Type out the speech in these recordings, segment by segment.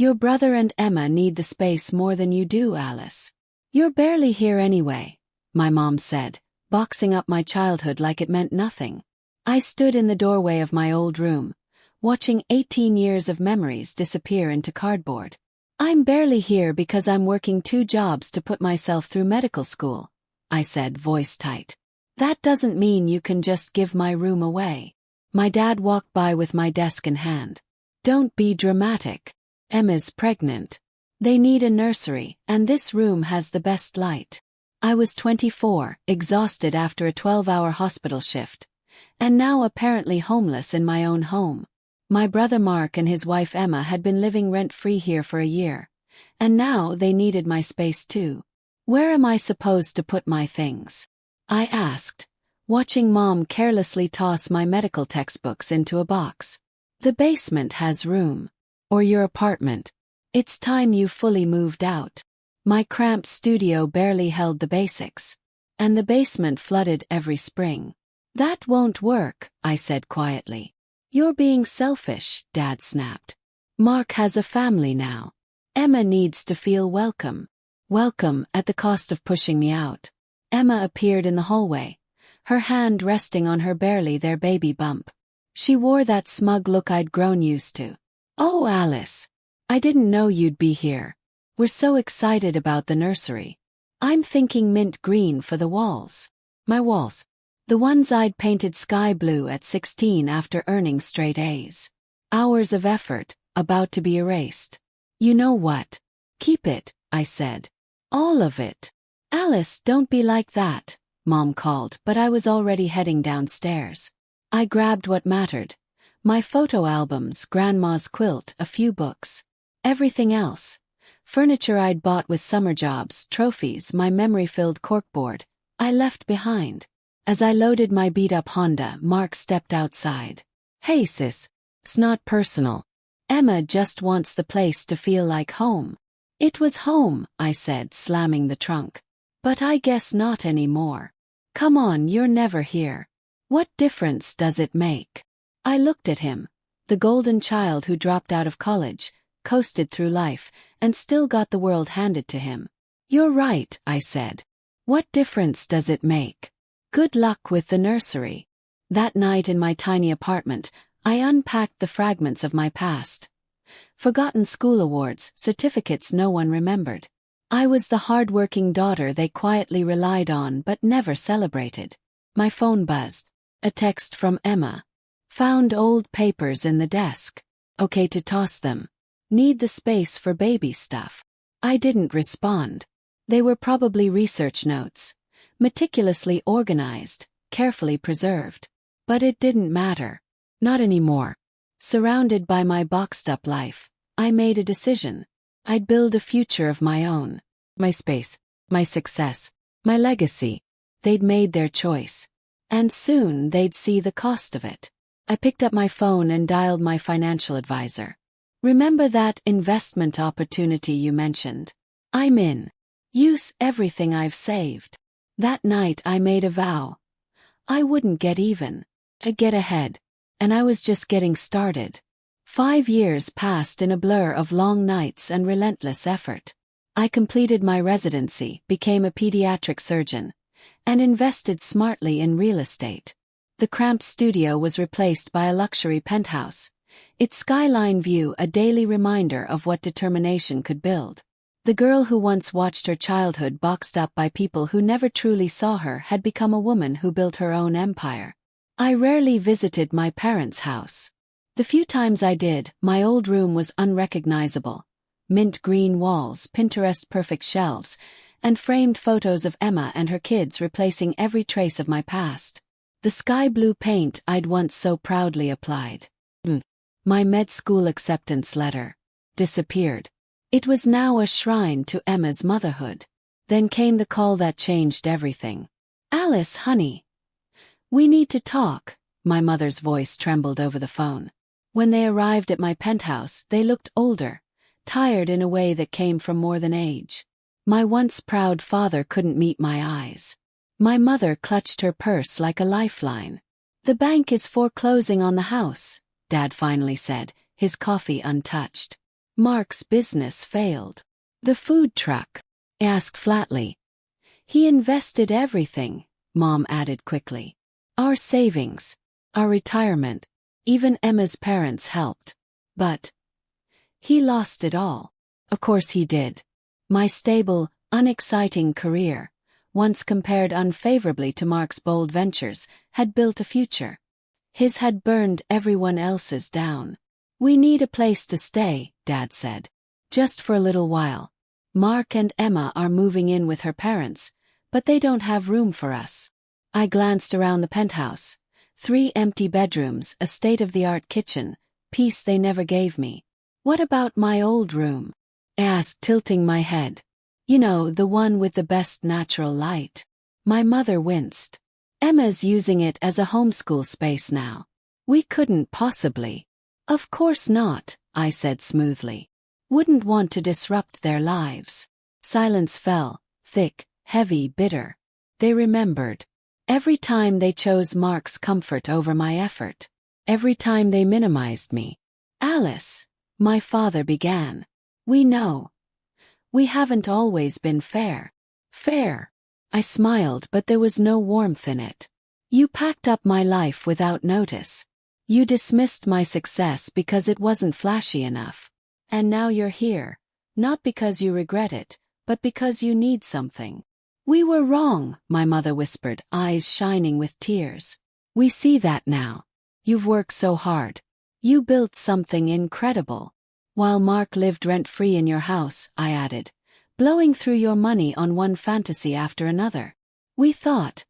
Your brother and Emma need the space more than you do, Alice. You're barely here anyway, my mom said, boxing up my childhood like it meant nothing. I stood in the doorway of my old room, watching 18 years of memories disappear into cardboard. I'm barely here because I'm working 2 jobs to put myself through medical school, I said, voice tight. That doesn't mean you can just give my room away. My dad walked by with my desk in hand. Don't be dramatic. Emma's pregnant. They need a nursery, and this room has the best light. I was 24, exhausted after a 12-hour hospital shift, and now apparently homeless in my own home. My brother Mark and his wife Emma had been living rent-free here for a year, and now they needed my space too. Where am I supposed to put my things? I asked, watching Mom carelessly toss my medical textbooks into a box. The basement has room. Or your apartment. It's time you fully moved out. My cramped studio barely held the basics. And the basement flooded every spring. That won't work, I said quietly. You're being selfish, Dad snapped. Mark has a family now. Emma needs to feel welcome. Welcome at the cost of pushing me out. Emma appeared in the hallway, her hand resting on her barely there baby bump. She wore that smug look I'd grown used to. Oh, Alice. I didn't know you'd be here. We're so excited about the nursery. I'm thinking mint green for the walls. My walls. The ones I'd painted sky blue at 16 after earning straight A's. Hours of effort, about to be erased. You know what? Keep it, I said. All of it. Alice, don't be like that, Mom called, but I was already heading downstairs. I grabbed what mattered. My photo albums, Grandma's quilt, a few books. Everything else. Furniture I'd bought with summer jobs, trophies, my memory-filled corkboard, I left behind. As I loaded my beat-up Honda, Mark stepped outside. Hey sis. It's not personal. Emma just wants the place to feel like home. It was home, I said, slamming the trunk. But I guess not anymore. Come on, you're never here. What difference does it make? I looked at him, the golden child who dropped out of college, coasted through life, and still got the world handed to him. You're right, I said. What difference does it make? Good luck with the nursery. That night in my tiny apartment, I unpacked the fragments of my past. Forgotten school awards, certificates no one remembered. I was the hard-working daughter they quietly relied on but never celebrated. My phone buzzed. A text from Emma. Found old papers in the desk. Okay to toss them. Need the space for baby stuff. I didn't respond. They were probably research notes. Meticulously organized, carefully preserved. But it didn't matter. Not anymore. Surrounded by my boxed-up life, I made a decision. I'd build a future of my own. My space, my success, my legacy. They'd made their choice. And soon they'd see the cost of it. I picked up my phone and dialed my financial advisor. Remember that investment opportunity you mentioned? I'm in. Use everything I've saved. That night I made a vow. I wouldn't get even. I'd get ahead. And I was just getting started. 5 years passed in a blur of long nights and relentless effort. I completed my residency, became a pediatric surgeon, and invested smartly in real estate. The cramped studio was replaced by a luxury penthouse, its skyline view a daily reminder of what determination could build. The girl who once watched her childhood boxed up by people who never truly saw her had become a woman who built her own empire. I rarely visited my parents' house. The few times I did, my old room was unrecognizable. Mint green walls, Pinterest-perfect shelves, and framed photos of Emma and her kids replacing every trace of my past. The sky blue paint I'd once so proudly applied. My med school acceptance letter. Disappeared. It was now a shrine to Emma's motherhood. Then came the call that changed everything. Alice, honey. We need to talk. My mother's voice trembled over the phone. When they arrived at my penthouse, they looked older, tired in a way that came from more than age. My once proud father couldn't meet my eyes. My mother clutched her purse like a lifeline. The bank is foreclosing on the house, Dad finally said, his coffee untouched. Mark's business failed. The food truck? I asked flatly. He invested everything, Mom added quickly. Our savings, our retirement, even Emma's parents helped. But he lost it all. Of course he did. My stable, unexciting career, once compared unfavorably to Mark's bold ventures, had built a future. His had burned everyone else's down. We need a place to stay, Dad said. Just for a little while. Mark and Emma are moving in with her parents, but they don't have room for us. I glanced around the penthouse. 3 empty bedrooms, a state-of-the-art kitchen, peace they never gave me. What about my old room? I asked, tilting my head. You know, the one with the best natural light. My mother winced. Emma's using it as a homeschool space now. We couldn't possibly. Of course not, I said smoothly. Wouldn't want to disrupt their lives. Silence fell, thick, heavy, bitter. They remembered. Every time they chose Mark's comfort over my effort. Every time they minimized me. Alice, my father began. We know. We haven't always been fair. Fair. I smiled, but there was no warmth in it. You packed up my life without notice. You dismissed my success because it wasn't flashy enough. And now you're here, not because you regret it, but because you need something. We were wrong, my mother whispered, eyes shining with tears. We see that now. You've worked so hard. You built something incredible. While Mark lived rent-free in your house, I added, blowing through your money on one fantasy after another. We thought.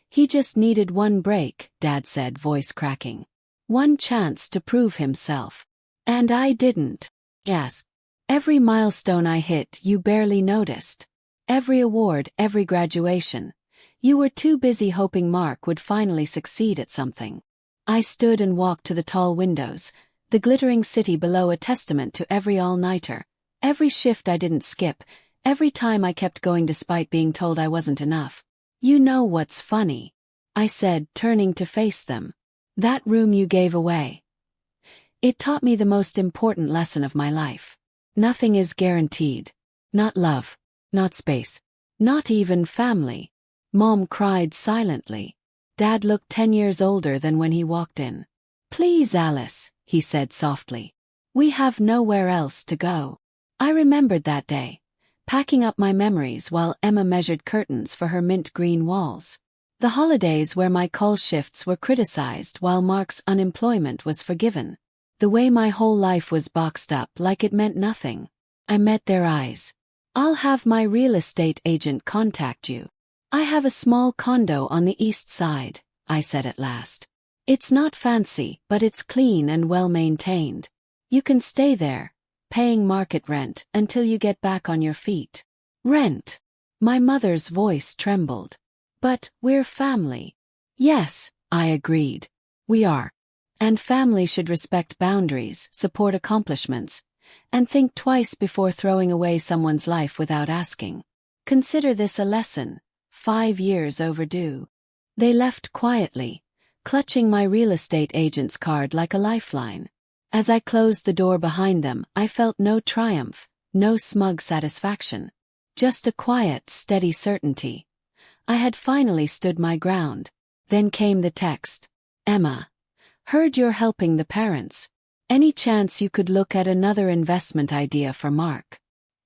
He just needed one break, Dad said, voice cracking. One chance to prove himself. And I didn't. Yes. Every milestone I hit, you barely noticed. Every award, every graduation. You were too busy hoping Mark would finally succeed at something. I stood and walked to the tall windows, the glittering city below, a testament to every all-nighter, every shift I didn't skip, every time I kept going despite being told I wasn't enough. You know what's funny? I said, turning to face them. That room you gave away. It taught me the most important lesson of my life. Nothing is guaranteed. Not love. Not space. Not even family. Mom cried silently. Dad looked 10 years older than when he walked in. Please, Alice, he said softly. We have nowhere else to go. I remembered that day, packing up my memories while Emma measured curtains for her mint green walls. The holidays where my call shifts were criticized while Mark's unemployment was forgiven. The way my whole life was boxed up like it meant nothing. I met their eyes. I'll have my real estate agent contact you. I have a small condo on the east side, I said at last. It's not fancy, but it's clean and well maintained. You can stay there, paying market rent until you get back on your feet. Rent. My mother's voice trembled. But we're family. Yes, I agreed. We are. And family should respect boundaries, support accomplishments, and think twice before throwing away someone's life without asking. Consider this a lesson, 5 years overdue. They left quietly, clutching my real estate agent's card like a lifeline. As I closed the door behind them, I felt no triumph, no smug satisfaction. Just a quiet, steady certainty. I had finally stood my ground. Then came the text. Emma. Heard you're helping the parents. Any chance you could look at another investment idea for Mark?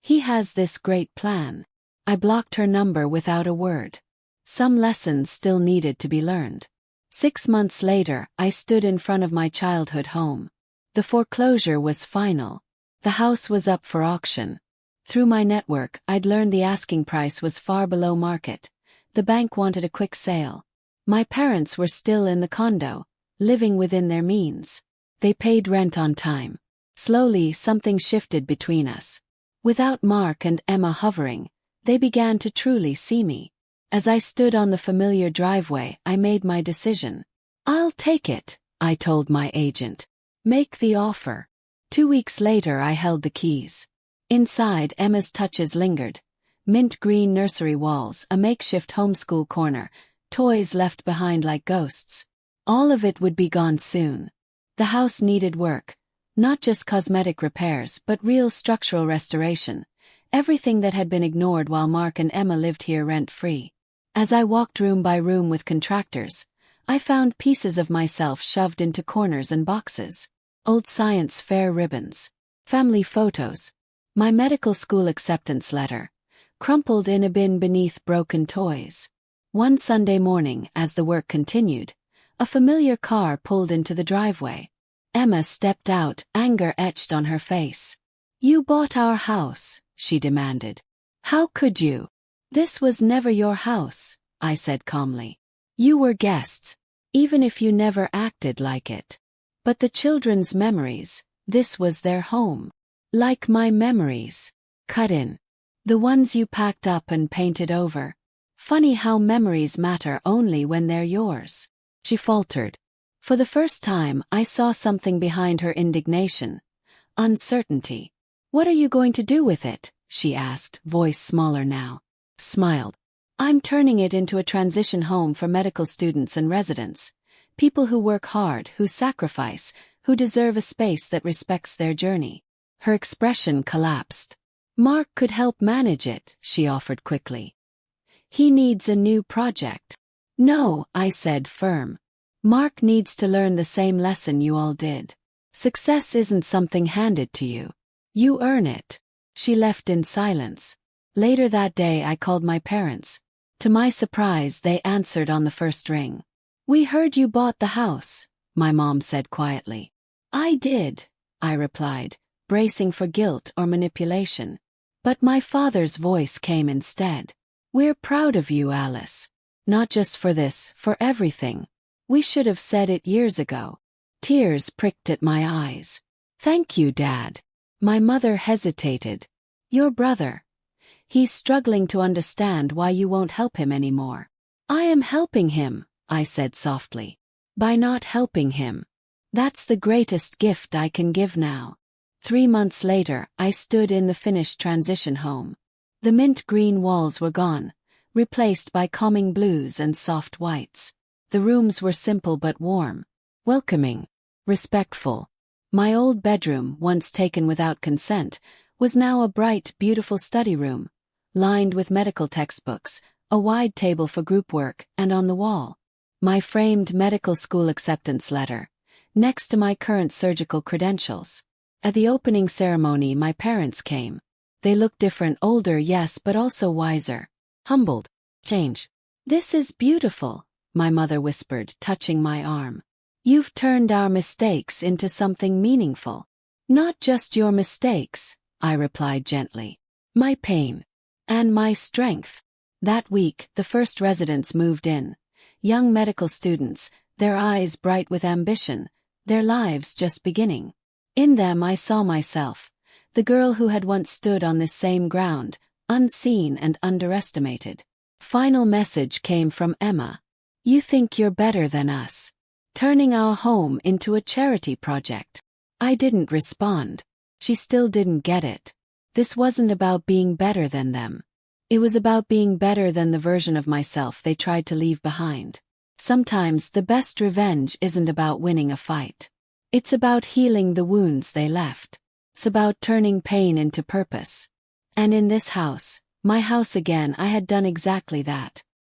He has this great plan. I blocked her number without a word. Some lessons still needed to be learned. 6 months later, I stood in front of my childhood home. The foreclosure was final. The house was up for auction. Through my network, I'd learned the asking price was far below market. The bank wanted a quick sale. My parents were still in the condo, living within their means. They paid rent on time. Slowly, something shifted between us. Without Mark and Emma hovering, they began to truly see me. As I stood on the familiar driveway, I made my decision. I'll take it, I told my agent. Make the offer. 2 weeks later, I held the keys. Inside, Emma's touches lingered. Mint green nursery walls, a makeshift homeschool corner, toys left behind like ghosts. All of it would be gone soon. The house needed work, Not just cosmetic repairs but real structural restoration, everything that had been ignored while Mark and Emma lived here rent-free. As I walked room by room with contractors, I found pieces of myself shoved into corners and boxes. Old science fair ribbons, family photos, my medical school acceptance letter, crumpled in a bin beneath broken toys. One Sunday morning, as the work continued, a familiar car pulled into the driveway. Emma stepped out, anger etched on her face. "You bought our house," she demanded. "How could you?" "This was never your house," I said calmly. "You were guests, even if you never acted like it. But the children's memories, this was their home. Like my memories. Cut in. The ones you packed up and painted over. Funny how memories matter only when they're yours." She faltered. For the first time, I saw something behind her indignation. Uncertainty. "What are you going to do with it?" she asked, voice smaller now. Smiled. "I'm turning it into a transition home for medical students and residents. People who work hard, who sacrifice, who deserve a space that respects their journey." Her expression collapsed. "Mark could help manage it," she offered quickly. "He needs a new project." "No," I said firm. "Mark needs to learn the same lesson you all did. Success isn't something handed to you. You earn it." She left in silence. Later that day I called my parents. To my surprise, they answered on the first ring. "We heard you bought the house," my mom said quietly. "I did," I replied, bracing for guilt or manipulation. But my father's voice came instead. "We're proud of you, Alice. Not just for this, for everything. We should have said it years ago." Tears pricked at my eyes. "Thank you, Dad." My mother hesitated. "Your brother. He's struggling to understand why you won't help him anymore." "I am helping him," I said softly. "By not helping him. That's the greatest gift I can give now." 3 months later, I stood in the finished transition home. The mint green walls were gone, replaced by calming blues and soft whites. The rooms were simple but warm, welcoming, respectful. My old bedroom, once taken without consent, was now a bright, beautiful study room, lined with medical textbooks, a wide table for group work, and on the wall, my framed medical school acceptance letter, next to my current surgical credentials. At the opening ceremony, my parents came. They looked different, older, yes, but also wiser. Humbled. Changed. "This is beautiful," my mother whispered, touching my arm. "You've turned our mistakes into something meaningful." "Not just your mistakes," I replied gently. "My pain. And my strength." That week, the first residents moved in. Young medical students, their eyes bright with ambition, their lives just beginning. In them I saw myself, the girl who had once stood on this same ground, unseen and underestimated. Final message came from Emma. "You think you're better than us. Turning our home into a charity project." I didn't respond. She still didn't get it. This wasn't about being better than them. It was about being better than the version of myself they tried to leave behind. Sometimes the best revenge isn't about winning a fight. It's about healing the wounds they left. It's about turning pain into purpose. And in this house, my house again, I had done exactly that.